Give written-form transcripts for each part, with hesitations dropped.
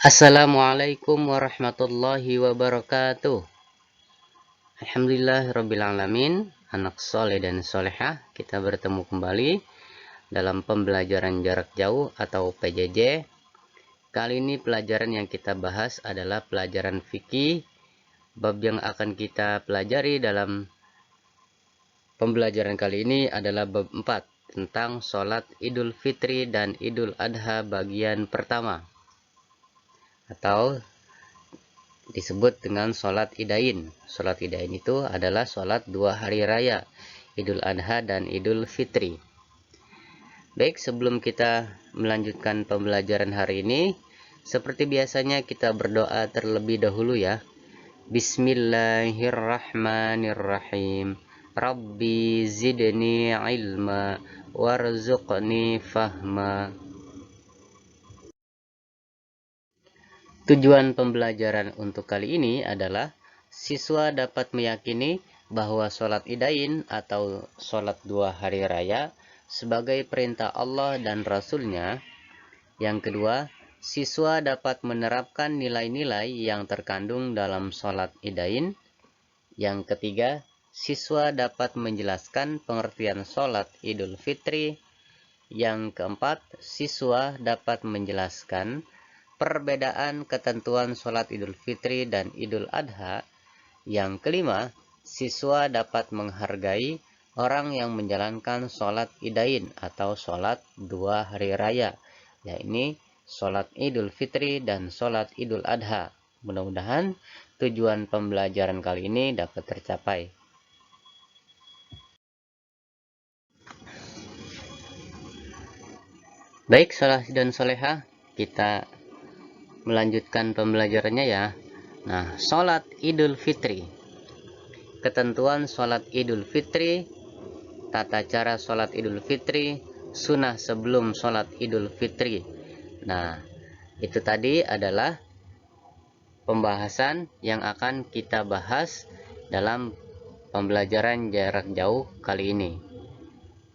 Assalamualaikum warahmatullahi wabarakatuh. Alhamdulillahirrabbilalamin. Anak soleh dan solehah, kita bertemu kembali dalam pembelajaran jarak jauh atau PJJ. Kali ini pelajaran yang kita bahas adalah pelajaran fikih. Bab yang akan kita pelajari dalam pembelajaran kali ini adalah bab 4 tentang sholat Idul Fitri dan Idul Adha bagian pertama, atau disebut dengan sholat Idain. Sholat Idain itu adalah sholat 2 hari raya, Idul Adha dan Idul Fitri. Baik, sebelum kita melanjutkan pembelajaran hari ini, seperti biasanya kita berdoa terlebih dahulu ya. Bismillahirrahmanirrahim. Rabbi zidni ilma warzuqni fahma. Tujuan pembelajaran untuk kali ini adalah siswa dapat meyakini bahwa sholat Idain atau sholat 2 hari raya sebagai perintah Allah dan Rasul-Nya. Yang kedua, siswa dapat menerapkan nilai-nilai yang terkandung dalam sholat Idain. Yang ketiga, siswa dapat menjelaskan pengertian sholat Idul Fitri. Yang keempat, siswa dapat menjelaskan perbedaan ketentuan sholat Idul Fitri dan Idul Adha. Yang kelima, siswa dapat menghargai orang yang menjalankan sholat Idain atau sholat 2 hari raya, yakni sholat Idul Fitri dan sholat Idul Adha. Mudah-mudahan tujuan pembelajaran kali ini dapat tercapai. Baik, soleh dan soleha, kita melanjutkan pembelajarannya ya. Nah, sholat Idul Fitri. Ketentuan sholat Idul Fitri, tata cara sholat Idul Fitri, sunnah sebelum sholat Idul Fitri. Nah, itu tadi adalah pembahasan yang akan kita bahas dalam pembelajaran jarak jauh kali ini.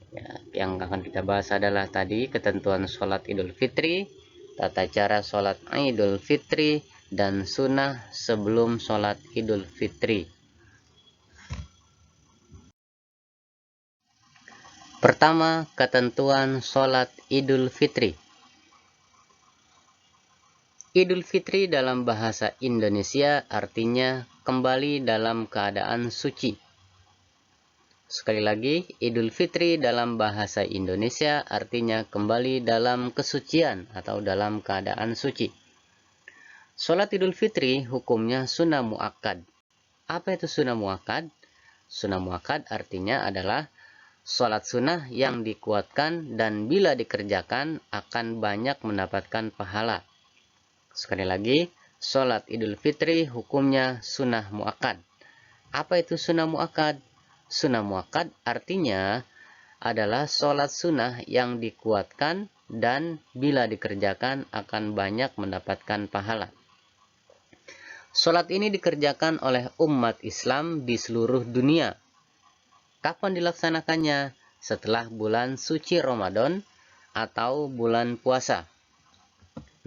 Ya, yang akan kita bahas adalah tadi ketentuan sholat Idul Fitri, tata cara sholat Idul Fitri, dan sunnah sebelum sholat Idul Fitri. Pertama, ketentuan sholat Idul Fitri. Idul Fitri dalam bahasa Indonesia artinya kembali dalam keadaan suci. Sekali lagi, Idul Fitri dalam bahasa Indonesia artinya kembali dalam kesucian atau dalam keadaan suci. Sholat Idul Fitri hukumnya sunnah muakkad. Apa itu sunnah muakkad? Sunnah muakkad artinya adalah sholat sunnah yang dikuatkan dan bila dikerjakan akan banyak mendapatkan pahala. Sekali lagi, sholat Idul Fitri hukumnya sunnah muakkad. Apa itu sunnah muakkad? Sunnah muakkad artinya adalah sholat sunnah yang dikuatkan dan bila dikerjakan akan banyak mendapatkan pahala. Sholat ini dikerjakan oleh umat Islam di seluruh dunia. Kapan dilaksanakannya? Setelah bulan suci Ramadan atau bulan puasa.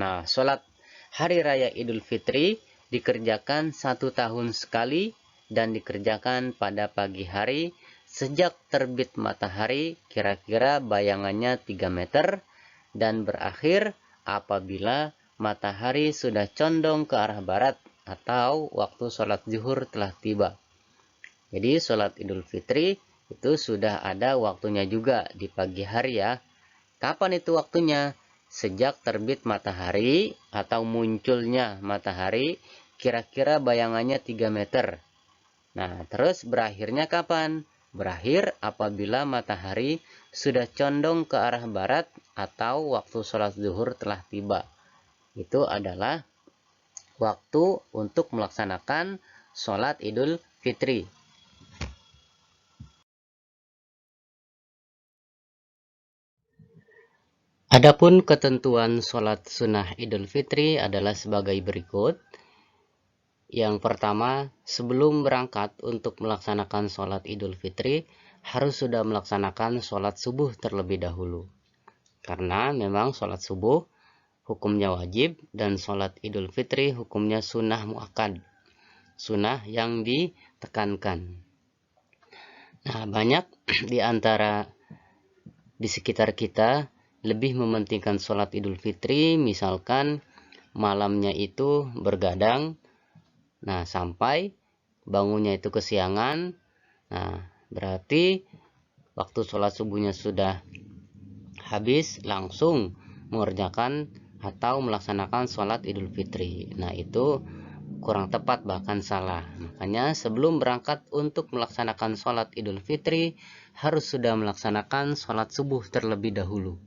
Nah, sholat Hari Raya Idul Fitri dikerjakan 1 tahun sekali dan dikerjakan pada pagi hari sejak terbit matahari, kira-kira bayangannya 3 meter, dan berakhir apabila matahari sudah condong ke arah barat atau waktu sholat zuhur telah tiba. Jadi sholat Idul Fitri itu sudah ada waktunya juga di pagi hari ya. Kapan itu waktunya? Sejak terbit matahari atau munculnya matahari, kira-kira bayangannya 3 meter. Nah, terus berakhirnya kapan? Berakhir apabila matahari sudah condong ke arah barat atau waktu sholat zuhur telah tiba. Itu adalah waktu untuk melaksanakan sholat Idul Fitri. Adapun ketentuan sholat sunnah Idul Fitri adalah sebagai berikut. Yang pertama, sebelum berangkat untuk melaksanakan sholat Idul Fitri, harus sudah melaksanakan sholat subuh terlebih dahulu. Karena memang sholat subuh hukumnya wajib, dan sholat Idul Fitri hukumnya sunnah muakkad, sunnah yang ditekankan. Nah, banyak di antara di sekitar kita lebih mementingkan sholat Idul Fitri, misalkan malamnya itu bergadang, nah sampai bangunnya itu kesiangan, nah berarti waktu sholat subuhnya sudah habis langsung mengerjakan atau melaksanakan sholat Idul Fitri. Nah itu kurang tepat, bahkan salah. Makanya sebelum berangkat untuk melaksanakan sholat Idul Fitri harus sudah melaksanakan sholat subuh terlebih dahulu.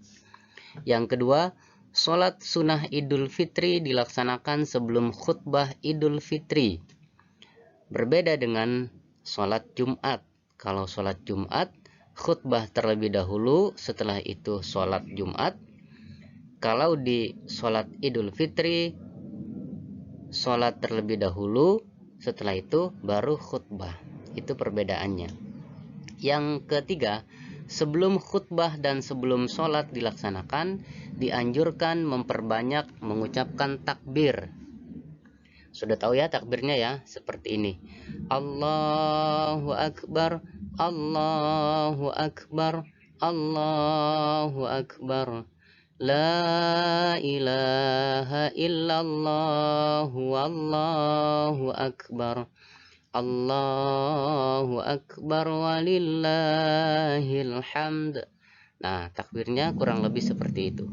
Yang kedua, sholat sunnah Idul Fitri dilaksanakan sebelum khutbah Idul Fitri. Berbeda dengan sholat Jumat. Kalau sholat Jumat, khutbah terlebih dahulu, setelah itu sholat Jumat. Kalau di sholat Idul Fitri, sholat terlebih dahulu, setelah itu baru khutbah. Itu perbedaannya. Yang ketiga, sebelum khutbah dan sebelum sholat dilaksanakan, dianjurkan memperbanyak mengucapkan takbir. Sudah tahu ya takbirnya ya, seperti ini. Allahu Akbar, Allahu Akbar, Allahu Akbar. La ilaha illallah, Allahu Akbar. Allahu Akbar walillahil hamd. Nah, takbirnya kurang lebih seperti itu.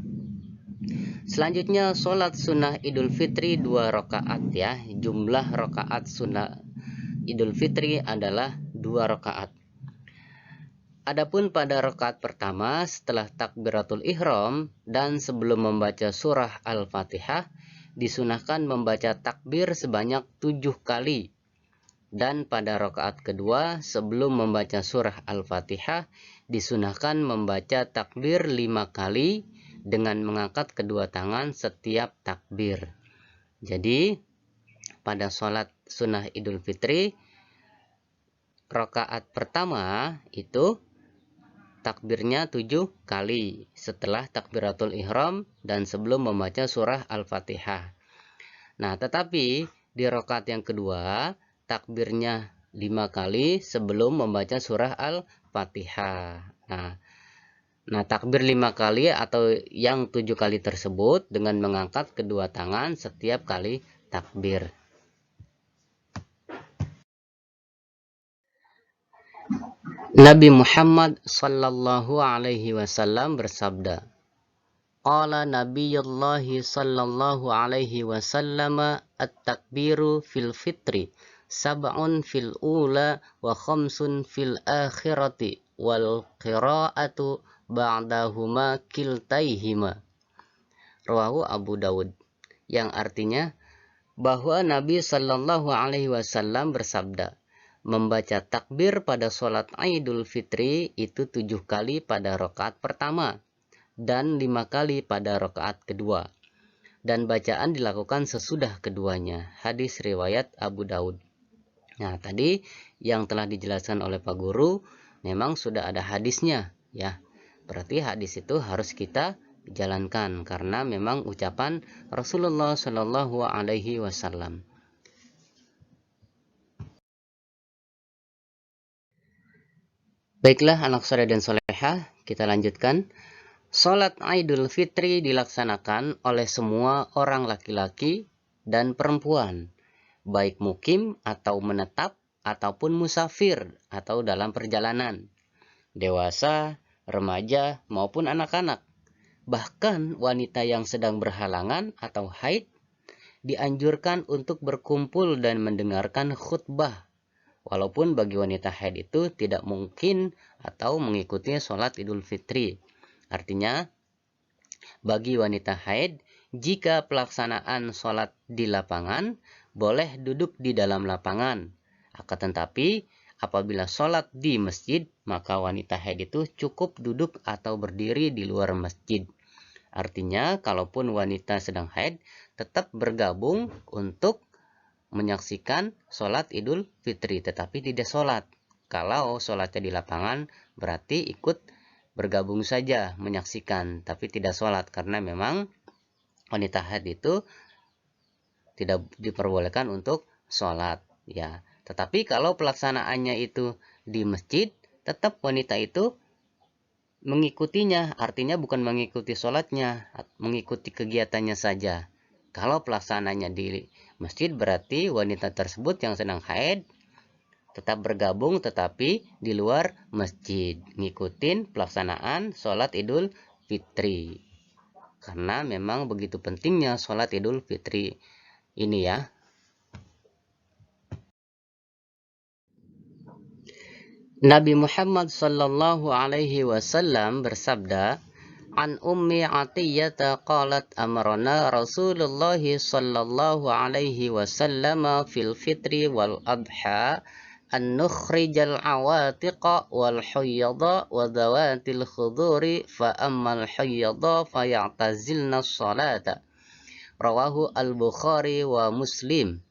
Selanjutnya sholat sunnah Idul Fitri 2 rakaat ya. Jumlah rakaat sunnah Idul Fitri adalah 2 rakaat. Adapun pada rakaat pertama setelah takbiratul ihram dan sebelum membaca surah Al-Fatihah, disunahkan membaca takbir sebanyak 7 kali. Dan pada rakaat kedua sebelum membaca surah Al-Fatihah, disunahkan membaca takbir 5 kali dengan mengangkat kedua tangan setiap takbir. Jadi pada sholat sunnah Idul Fitri rakaat pertama itu takbirnya 7 kali setelah takbiratul ihram dan sebelum membaca surah Al-Fatihah. Nah, tetapi di rakaat yang kedua takbirnya 5 kali sebelum membaca surah Al-Fatihah. Nah, takbir 5 kali atau yang 7 kali tersebut dengan mengangkat kedua tangan setiap kali takbir. Nabi Muhammad sallallahu alaihi wasallam bersabda, Qala Nabiyullahi sallallahu alaihi wasallam at-takbiru fil fitri sab'un fil ula wa khamsun fil akhirati wal qira'atu ba'dahuma kiltaihima. Rawahu Abu Dawud. Yang artinya bahwa Nabi sallallahu alaihi wasallam bersabda, membaca takbir pada sholat Idul Fitri itu 7 kali pada rakaat pertama dan 5 kali pada rakaat kedua. Dan bacaan dilakukan sesudah keduanya. Hadis riwayat Abu Daud. Nah, tadi yang telah dijelaskan oleh Pak Guru memang sudah ada hadisnya ya. Berarti hadis itu harus kita jalankan karena memang ucapan Rasulullah Shallallahu alaihi wasallam. Baiklah anak soleh dan solehah, kita lanjutkan. Sholat Idul Fitri dilaksanakan oleh semua orang laki-laki dan perempuan, baik mukim atau menetap ataupun musafir atau dalam perjalanan, dewasa, remaja maupun anak-anak. Bahkan wanita yang sedang berhalangan atau haid dianjurkan untuk berkumpul dan mendengarkan khutbah. Walaupun bagi wanita haid itu tidak mungkin atau mengikuti sholat Idul Fitri. Artinya, bagi wanita haid, jika pelaksanaan sholat di lapangan, boleh duduk di dalam lapangan. Akan tetapi, apabila sholat di masjid, maka wanita haid itu cukup duduk atau berdiri di luar masjid. Artinya, kalaupun wanita sedang haid, tetap bergabung untuk menyaksikan sholat Idul Fitri, tetapi tidak sholat. Kalau sholatnya di lapangan, berarti ikut bergabung saja menyaksikan, tapi tidak sholat, karena memang wanita haid itu tidak diperbolehkan untuk sholat ya. Tetapi kalau pelaksanaannya itu di masjid, tetap wanita itu mengikutinya, artinya bukan mengikuti sholatnya, mengikuti kegiatannya saja. Kalau pelaksananya di masjid, berarti wanita tersebut yang sedang haid tetap bergabung tetapi di luar masjid, ngikutin pelaksanaan sholat Idul Fitri. Karena memang begitu pentingnya sholat Idul Fitri ini ya. Nabi Muhammad sallallahu alaihi wasallam bersabda, "An Ummi Atiyah qalat amarna Rasulullah sallallahu alaihi wasallam fil fitri wal adha an nukhrijal awatiqa wal huyyada wa dhawatil khuduri fa ammal huyyada fayatazilna salata." Rawahu al-Bukhari wa Muslim.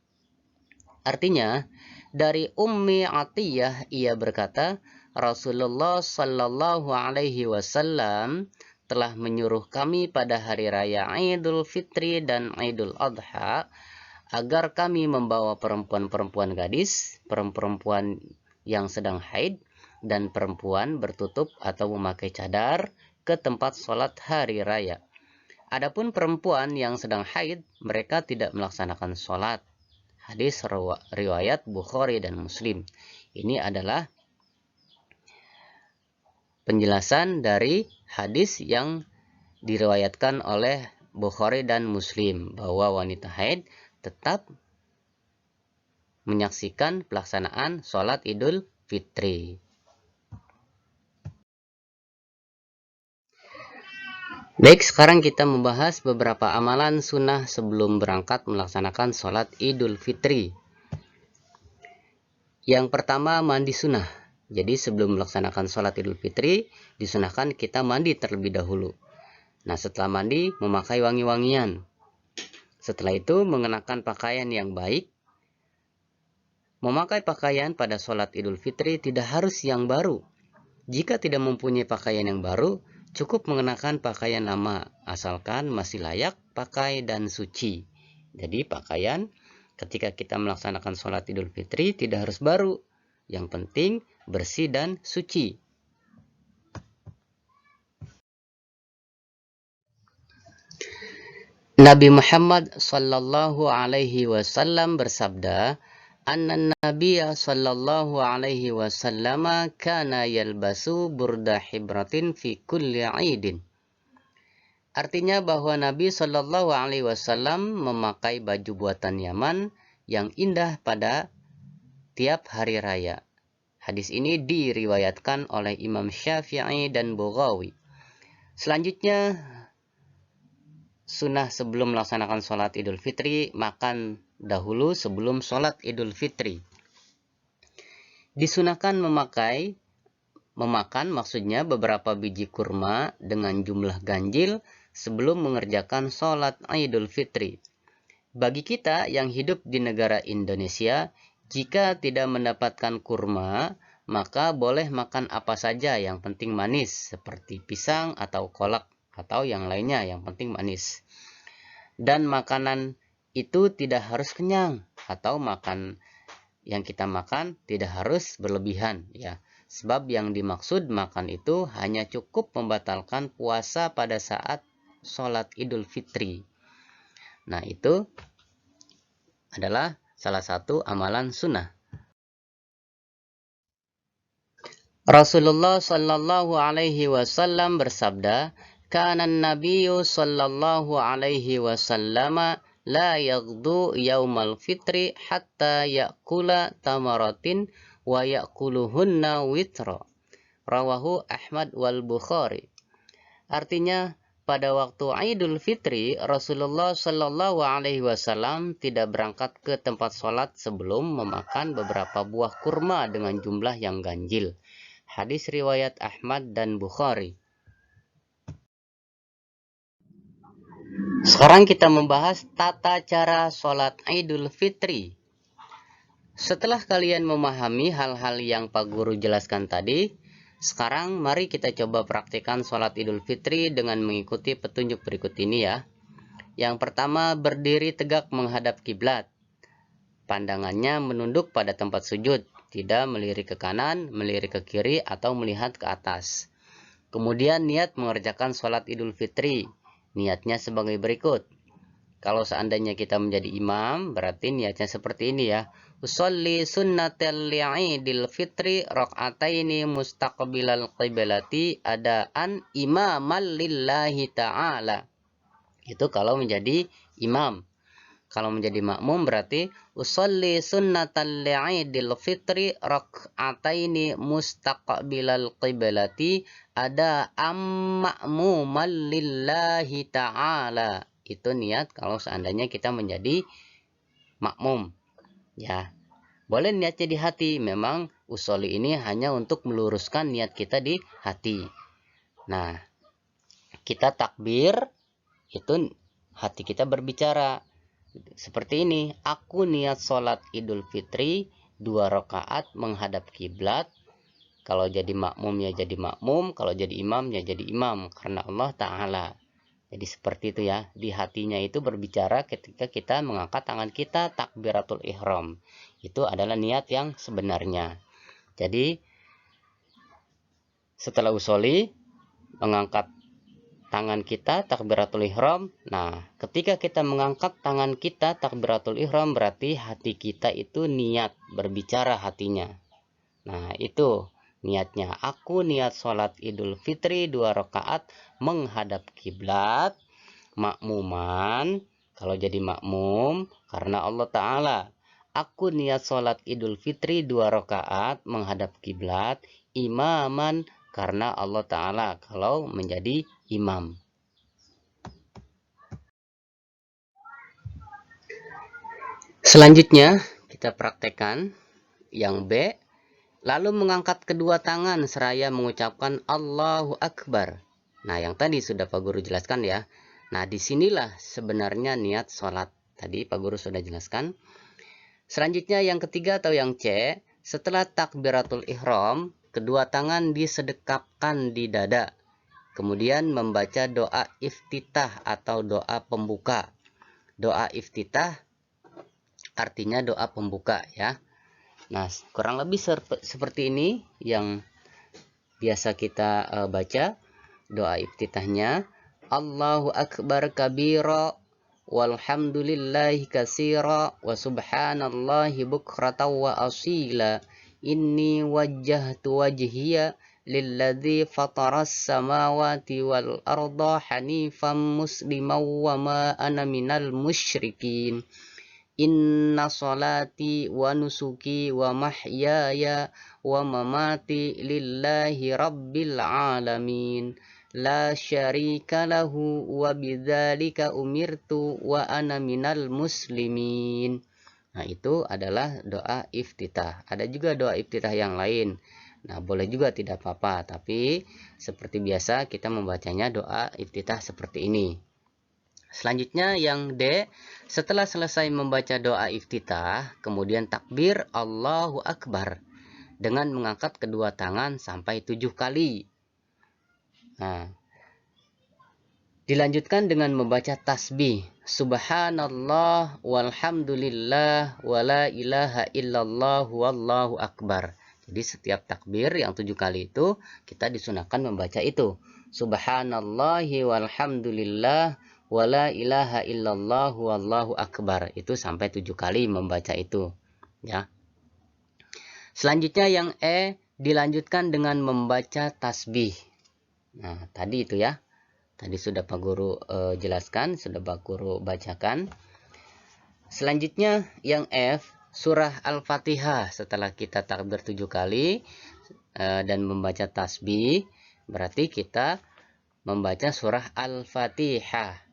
Artinya, dari Ummi Atiyah ia berkata, Rasulullah sallallahu alaihi wasallam telah menyuruh kami pada hari raya Idul Fitri dan Idul Adha agar kami membawa perempuan-perempuan gadis, perempuan yang sedang haid, dan perempuan bertutup atau memakai cadar ke tempat sholat hari raya. Adapun perempuan yang sedang haid, mereka tidak melaksanakan sholat. Hadis riwayat Bukhari dan Muslim. Ini adalah penjelasan dari hadis yang diriwayatkan oleh Bukhari dan Muslim, bahwa wanita haid tetap menyaksikan pelaksanaan sholat Idul Fitri. Baik, sekarang kita membahas beberapa amalan sunnah sebelum berangkat melaksanakan sholat Idul Fitri. Yang pertama, mandi sunnah. Jadi sebelum melaksanakan sholat Idul Fitri, disunahkan kita mandi terlebih dahulu. Nah, setelah mandi, memakai wangi-wangian. Setelah itu, mengenakan pakaian yang baik. Memakai pakaian pada sholat Idul Fitri tidak harus yang baru. Jika tidak mempunyai pakaian yang baru, cukup mengenakan pakaian lama, asalkan masih layak pakai dan suci. Jadi pakaian ketika kita melaksanakan sholat Idul Fitri tidak harus baru. Yang penting bersih dan suci. Nabi Muhammad sallallahu alaihi wasallam bersabda, Anna Nabiya sallallahu alaihi wasallam kana yalbasu burda hibratin fi kulli aidin. Artinya bahwa Nabi sallallahu alaihi wasallam memakai baju buatan Yaman yang indah pada tiap hari raya. Hadis ini diriwayatkan oleh Imam Syafi'i dan Bughawi. Selanjutnya, sunnah sebelum melaksanakan sholat Idul Fitri, makan dahulu sebelum sholat Idul Fitri. Disunahkan memakan maksudnya beberapa biji kurma dengan jumlah ganjil sebelum mengerjakan sholat Idul Fitri. Bagi kita yang hidup di negara Indonesia, jika tidak mendapatkan kurma, maka boleh makan apa saja yang penting manis, seperti pisang atau kolak atau yang lainnya yang penting manis. Dan makanan itu tidak harus kenyang, atau yang kita makan tidak harus berlebihan ya. Sebab yang dimaksud makan itu hanya cukup membatalkan puasa pada saat sholat Idul Fitri. Nah, itu adalah salah satu amalan sunnah. Rasulullah sallallahu alaihi wasallam bersabda, "Kana an-nabiyyu sallallahu alaihi wasallam la yaghdu yaumal fitri hatta ya'kula tamaratin wa ya'kuluhunna witra." Rawahu Ahmad wal Bukhari. Artinya, pada waktu Idul Fitri, Rasulullah Shallallahu Alaihi Wasallam tidak berangkat ke tempat sholat sebelum memakan beberapa buah kurma dengan jumlah yang ganjil. Hadis riwayat Ahmad dan Bukhari. Sekarang kita membahas tata cara sholat Idul Fitri. Setelah kalian memahami hal-hal yang Pak Guru jelaskan tadi, sekarang mari kita coba praktikkan sholat Idul Fitri dengan mengikuti petunjuk berikut ini ya. Yang pertama, berdiri tegak menghadap kiblat. Pandangannya menunduk pada tempat sujud, tidak melirik ke kanan, melirik ke kiri, atau melihat ke atas. Kemudian niat mengerjakan sholat Idul Fitri. Niatnya sebagai berikut. Kalau seandainya kita menjadi imam, berarti niatnya seperti ini ya. Usolli sunnatal li'idil fitri raq'ataini mustaqbilal qiblati adaan imaman lillahi ta'ala. Itu kalau menjadi imam. Kalau menjadi makmum berarti usolli sunnatal li'idil fitri raq'ataini mustaqbilal qiblati adaan ma'muman lillahi ta'ala. Itu niat kalau seandainya kita menjadi makmum ya. Boleh niatnya di hati, memang usolli ini hanya untuk meluruskan niat kita di hati. Nah, kita takbir itu hati kita berbicara seperti ini, aku niat sholat Idul Fitri 2 rakaat menghadap kiblat. Kalau jadi makmum ya jadi makmum, kalau jadi imam ya jadi imam karena Allah Ta'ala. Jadi seperti itu ya, di hatinya itu berbicara ketika kita mengangkat tangan kita takbiratul ihram. Itu adalah niat yang sebenarnya. Jadi setelah usolli, mengangkat tangan kita takbiratul ihram. Nah, ketika kita mengangkat tangan kita takbiratul ihram, berarti hati kita itu niat, berbicara hatinya. Nah, itu niatnya. Aku niat sholat Idul Fitri 2 rakaat menghadap kiblat, makmuman, kalau jadi makmum, karena Allah Ta'ala. Aku niat sholat Idul Fitri 2 rakaat menghadap kiblat, imaman, karena Allah Ta'ala, kalau menjadi imam. Selanjutnya, kita praktekkan yang B. Lalu mengangkat kedua tangan seraya mengucapkan Allahu Akbar. Nah, yang tadi sudah Pak Guru jelaskan ya. Nah, disinilah sebenarnya niat sholat. Tadi Pak Guru sudah jelaskan. Selanjutnya yang ketiga atau yang C. Setelah takbiratul ihram, kedua tangan disedekapkan di dada. Kemudian membaca doa iftitah atau doa pembuka. Doa iftitah artinya doa pembuka ya. Nah, kurang lebih seperti ini yang biasa kita baca. Doa iftitahnya, Allahu Akbar kabira walhamdulillahi katsira wa subhanallahi bukratan wa asila. Inni wajjahtu wajhiya lilladzi fataras samawati wal arda hanifan musliman wa ma ana minal musyrikin. Inna salati wa nusuki wa mahyaya wa mamati lillahi rabbil alamin. La syarika lahu wa bidzalika umirtu wa ana minal muslimin. Nah, itu adalah doa iftitah. Ada juga doa iftitah yang lain. Nah, boleh juga tidak apa-apa. Tapi seperti biasa kita membacanya doa iftitah seperti ini. Selanjutnya yang D, setelah selesai membaca doa iftitah, kemudian takbir Allahu Akbar dengan mengangkat kedua tangan sampai 7 kali. Nah, dilanjutkan dengan membaca tasbih Subhanallah walhamdulillah wala ilaha illallah wallahu akbar. Jadi setiap takbir yang 7 kali itu kita disunahkan membaca itu. Subhanallahi walhamdulillah wala ilaha illallah wallahu akbar. Itu sampai 7 kali membaca itu ya. Selanjutnya yang E, dilanjutkan dengan membaca tasbih. Nah, tadi itu ya. Tadi sudah Pak Guru jelaskan, sudah Pak Guru bacakan. Selanjutnya yang F, surah Al-Fatihah. Setelah kita takbir 7 kali dan membaca tasbih, berarti kita membaca surah Al-Fatihah.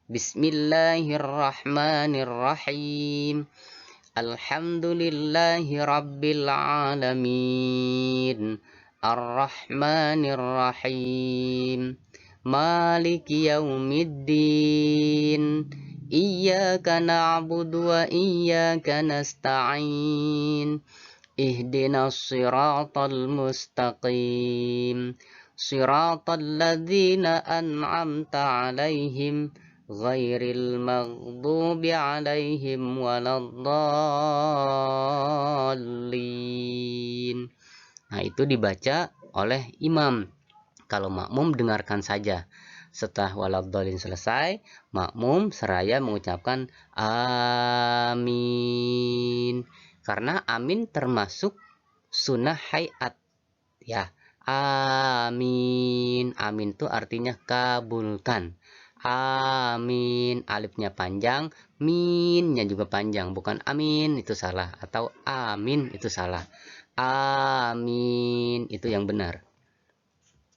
Bismillahirrahmanirrahim. Alhamdulillahi rabbil alamin. Ar-Rahmanir-Rahim. Maliki yaumiddin. Iyyaka na'budu wa iyyaka nasta'in. Ihdinas siratal mustaqim. Siratal ladzina an'amta 'alaihim ghairil maghdubi 'alaihim waladdallin. Nah, itu dibaca oleh imam. Kalau makmum dengarkan saja. Setelah waladdallin selesai, makmum seraya mengucapkan amin. Karena amin termasuk sunnah hayat, ya. Amin. Amin itu artinya kabulkan. Amin. Alifnya panjang, minnya juga panjang. Bukan amin, itu salah. Atau amin, itu salah. Amin, itu yang benar.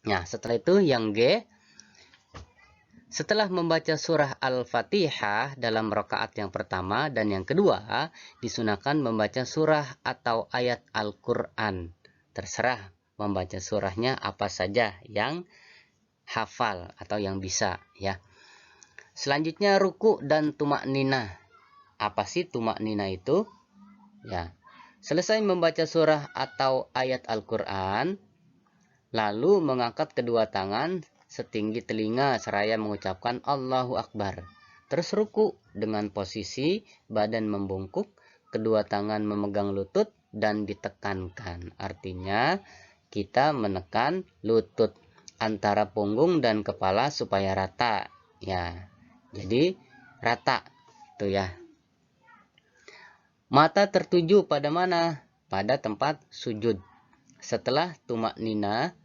Nah, setelah itu yang G. Setelah membaca surah Al-Fatihah dalam rakaat yang pertama dan yang kedua, disunahkan membaca surah atau ayat Al-Quran. Terserah membaca surahnya apa saja yang hafal atau yang bisa, ya. Selanjutnya ruku dan tumak ninah. Apa sih tumak ninah itu? Ya. Selesai membaca surah atau ayat Al-Quran, lalu mengangkat kedua tangan setinggi telinga seraya mengucapkan Allahu Akbar. Terus ruku dengan posisi badan membungkuk, kedua tangan memegang lutut dan ditekankan. Artinya kita menekan lutut antara punggung dan kepala supaya rata, ya. Jadi rata tuh ya. Mata tertuju pada mana? Pada tempat sujud. Setelah tumak nina,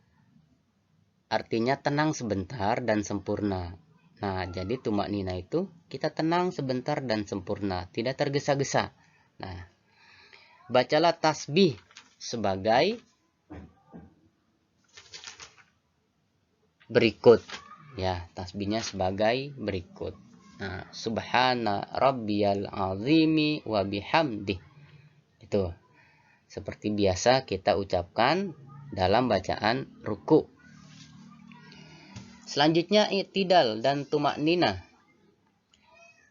artinya tenang sebentar dan sempurna. Nah, jadi tumak nina itu kita tenang sebentar dan sempurna, tidak tergesa-gesa. Nah, bacalah tasbih sebagai berikut. Ya, tasbihnya sebagai berikut. Nah, subhana rabbiyal azimi wa bihamdih. Itu seperti biasa kita ucapkan dalam bacaan ruku. Selanjutnya i'tidal dan tumak nina.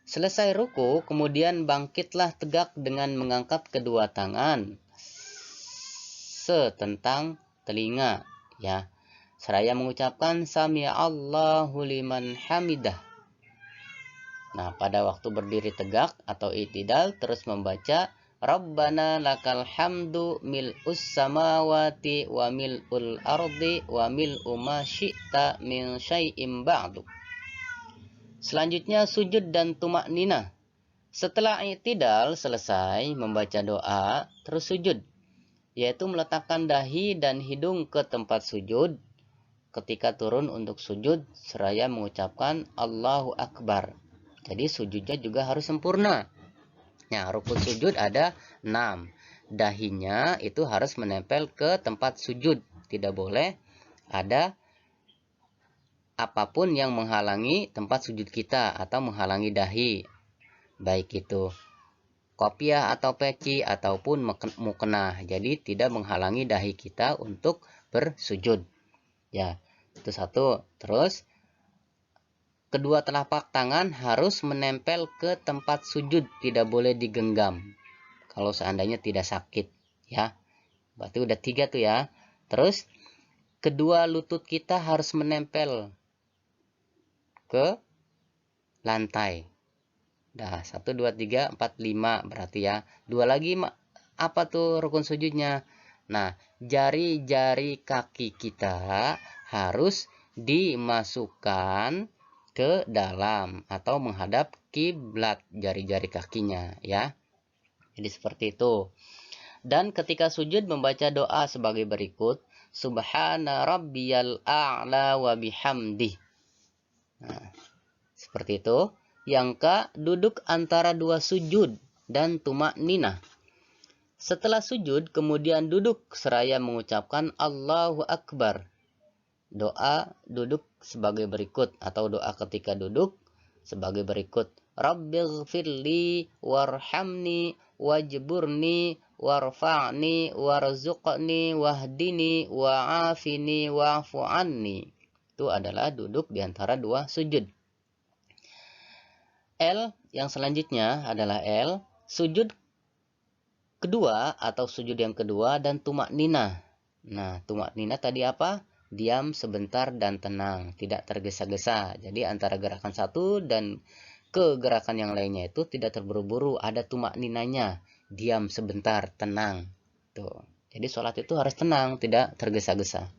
Selesai ruku, kemudian bangkitlah tegak dengan mengangkat kedua tangan setentang telinga, ya. Seraya mengucapkan sami'a Allahu liman hamidah. Nah, pada waktu berdiri tegak atau i'tidal terus membaca Rabbana lakal hamdu mil'us samawati wa mil'ul ardi wa mil'u ma syi'ta min syai'im ba'du. Selanjutnya sujud dan tumak nina. Setelah i'tidal selesai membaca doa, terus sujud, yaitu meletakkan dahi dan hidung ke tempat sujud. Ketika turun untuk sujud, seraya mengucapkan Allahu Akbar. Jadi sujudnya juga harus sempurna. Nah, rukun sujud ada 6. Dahinya itu harus menempel ke tempat sujud. Tidak boleh ada apapun yang menghalangi tempat sujud kita atau menghalangi dahi. Baik itu kopiah atau peci ataupun mukenah. Jadi tidak menghalangi dahi kita untuk bersujud. Ya, itu satu. Terus kedua telapak tangan harus menempel ke tempat sujud, tidak boleh digenggam. Kalau seandainya tidak sakit, ya. Berarti udah 3 tuh ya. Terus kedua lutut kita harus menempel ke lantai. Dah, 1, 2, 3, 4, 5 berarti ya. 2 lagi apa tuh rukun sujudnya? Nah, jari-jari kaki kita harus dimasukkan ke dalam atau menghadap kiblat jari-jari kakinya, ya. Jadi seperti itu. Dan ketika sujud membaca doa sebagai berikut, Subhana rabbiyal a'la wa bihamdih. Nah, seperti itu. Yang K, duduk antara dua sujud dan tumak ninah. Setelah sujud, kemudian duduk seraya mengucapkan Allahu Akbar. Doa duduk sebagai berikut atau doa ketika duduk sebagai berikut. Rabbighfirli warhamni wajburni warfa'ni warzuqni wahdini wa'afini wa'fu anni. Itu adalah duduk di antara dua sujud. L yang selanjutnya adalah L, sujud kedua atau sujud yang kedua dan tumak ninah. Nah, tumak ninah tadi apa? diam sebentar dan tenang, tidak tergesa-gesa. Jadi antara gerakan satu dan ke gerakan yang lainnya itu tidak terburu-buru, ada tumak ninanya, diam sebentar, tenang. Tuh. Jadi sholat itu harus tenang, tidak tergesa-gesa.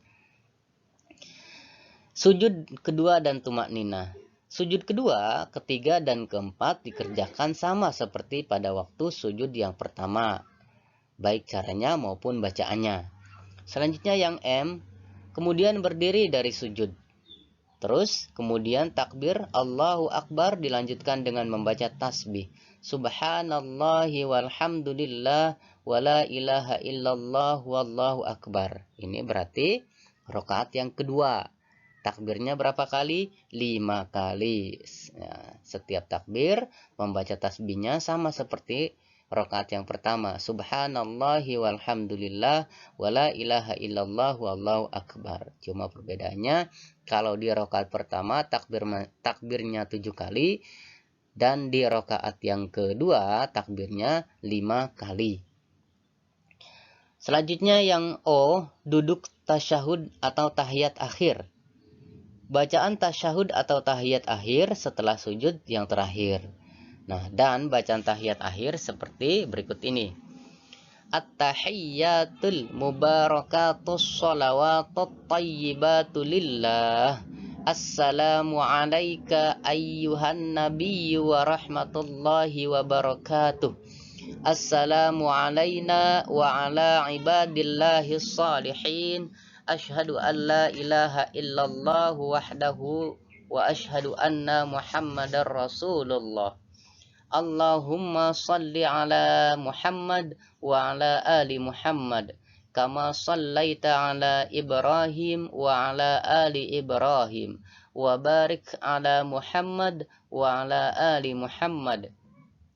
Sujud kedua dan tumak nina. Sujud kedua, ketiga, dan keempat dikerjakan sama seperti pada waktu sujud yang pertama, baik caranya maupun bacaannya. Selanjutnya yang M, kemudian berdiri dari sujud. Terus kemudian takbir Allahu Akbar dilanjutkan dengan membaca tasbih. Subhanallahi walhamdulillah wala ilaha illallah wallahu akbar. Ini berarti rakaat yang kedua. Takbirnya berapa kali? 5 kali. Nah, setiap takbir membaca tasbihnya sama seperti rakaat yang pertama. Subhanallahi walhamdulillah wala ilaha illallah wallahu akbar. Cuma perbedaannya kalau di rakaat pertama takbirnya 7 kali dan di rakaat yang kedua takbirnya 5 kali. Selanjutnya yang O, duduk tasyahud atau tahiyat akhir. Bacaan tasyahud atau tahiyat akhir setelah sujud yang terakhir. Nah, dan bacaan tahiyat akhir seperti berikut ini. At-tahiyyatul mubarakatus sholawatut tayyibatu lillah. Assalamu alayka ayyuhan nabiyyu wa rahmatullahi wa barakatuh. Assalamu alayna wa ala ibadillahis salihin. Ashhadu an la ilaha illallah wahdahu wa ashhadu anna Muhammadar Rasulullah. Allahumma salli ala Muhammad wa ala ali Muhammad kama sallaita ala Ibrahim wa ala ali Ibrahim wa barik ala Muhammad wa ala ali Muhammad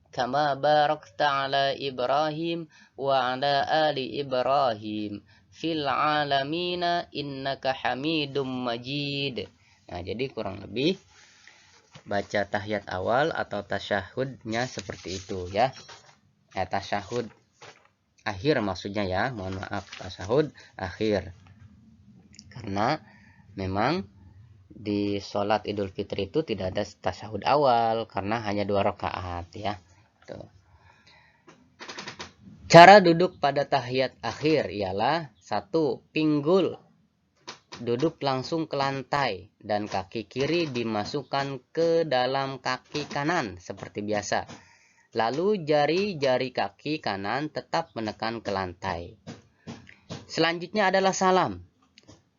kama barakta ala Ibrahim wa ala ali Ibrahim fil alamina innaka hamidum majid. Nah, jadi kurang lebih baca tahiyat awal atau tasyahudnya seperti itu ya. Tasyahud akhir maksudnya ya, mohon maaf, tasyahud akhir. Karena memang di sholat Idul Fitri itu tidak ada tasyahud awal karena hanya 2 rakaat ya. Tuh. Cara duduk pada tahiyat akhir ialah 1. Pinggul, duduk langsung ke lantai dan kaki kiri dimasukkan ke dalam kaki kanan seperti biasa. Lalu jari-jari kaki kanan tetap menekan ke lantai. Selanjutnya adalah salam.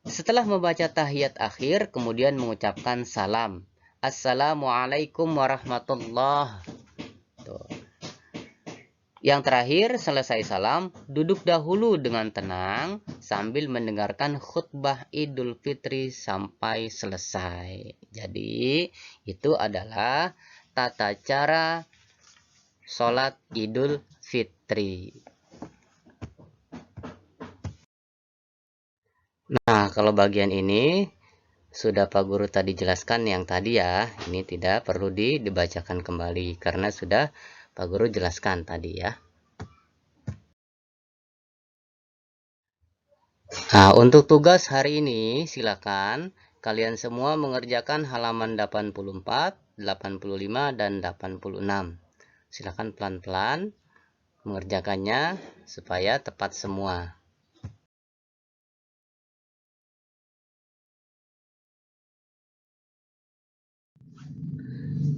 Setelah membaca tahiyat akhir, kemudian mengucapkan salam. Assalamualaikum warahmatullahi wabarakatuh. Yang terakhir, selesai salam, duduk dahulu dengan tenang sambil mendengarkan khutbah Idul Fitri sampai selesai. Jadi, itu adalah tata cara sholat Idul Fitri. Nah, kalau bagian ini sudah Pak Guru tadi jelaskan yang tadi ya. Ini tidak perlu dibacakan kembali karena sudah Pak Guru jelaskan tadi ya. Nah, untuk tugas hari ini silakan kalian semua mengerjakan halaman 84, 85, dan 86. Silakan pelan-pelan mengerjakannya supaya tepat semua.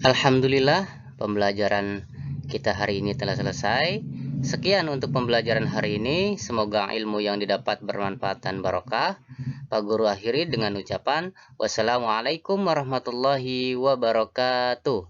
Alhamdulillah, pembelajaran kita hari ini telah selesai. Sekian untuk pembelajaran hari ini. Semoga ilmu yang didapat bermanfaat dan barokah. Pak Guru akhiri dengan ucapan wassalamualaikum warahmatullahi wabarakatuh.